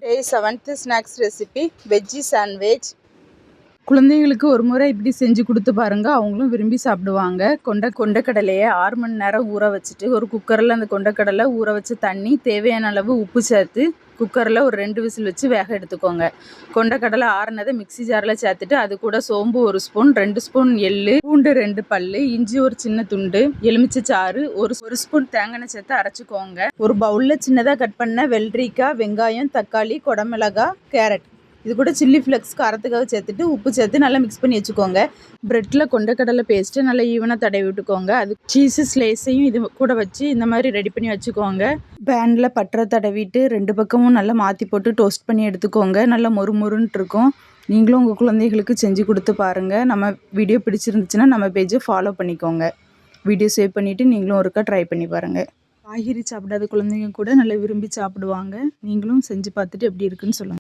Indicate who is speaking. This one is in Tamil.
Speaker 1: Day 7th snacks recipe veggie sandwich. குழந்தைங்களுக்கு ஒரு முறை இப்படி செஞ்சு கொடுத்து பாருங்க, அவங்களும் விரும்பி சாப்பிடுவாங்க. கொண்டக்கடலையை 6 மணி நேரம் ஊற வச்சுட்டு ஒரு குக்கரில் அந்த கொண்டக்கடலை ஊற வச்ச தண்ணி தேவையான அளவு உப்பு சேர்த்து குக்கரில் ஒரு 2 விசில் வச்சு வேக எடுத்துக்கோங்க. கொண்டக்கடலை ஆறுனதை மிக்சி ஜாரில் சேர்த்துட்டு அது கூட சோம்பு 1 ஸ்பூன், 2 ஸ்பூன் எள்ளு, பூண்டு 2 பல்லு, இஞ்சி ஒரு சின்ன துண்டு, எலுமிச்சை சாறு, ஒரு ஸ்பூன் தேங்காய் எண்ணெய் சேர்த்து அரைச்சிக்கோங்க. ஒரு பவுலில் சின்னதாக கட் பண்ண வெள்ளரிக்காய், வெங்காயம், தக்காளி, குடமிளகாய், கேரட், இது கூட சில்லி ஃப்ளெக்ஸ் காரத்துக்காக சேர்த்துட்டு உப்பு சேர்த்து நல்லா மிக்ஸ் பண்ணி வச்சுக்கோங்க. ப்ரெட்டில் கொண்டக்கடலை பேஸ்ட்டு நல்லா ஈவனாக தடவி விட்டுக்கோங்க. அது சீஸு ஸ்லேஸையும் இது கூட வச்சு இந்த மாதிரி ரெடி பண்ணி வச்சுக்கோங்க. பேனில் பட்டரை தடவிட்டு 2 பக்கமும் நல்லா மாற்றி போட்டு டோஸ்ட் பண்ணி எடுத்துக்கோங்க. நல்லா மொறுமொறுன்ட்டு இருக்கும். நீங்களும் உங்கள் குழந்தைகளுக்கு செஞ்சு கொடுத்து பாருங்கள். நம்ம வீடியோ பிடிச்சிருந்துச்சுன்னா நம்ம பேஜை ஃபாலோ பண்ணிக்கோங்க. வீடியோ சேவ் பண்ணிவிட்டு நீங்களும் ஒருக்கா ட்ரை பண்ணி பாருங்கள். காய்கறி சாப்பிடாத குழந்தைங்க கூட நல்லா விரும்பி சாப்பிடுவாங்க. நீங்களும் செஞ்சு பார்த்துட்டு எப்படி இருக்குன்னு சொல்லுங்கள்.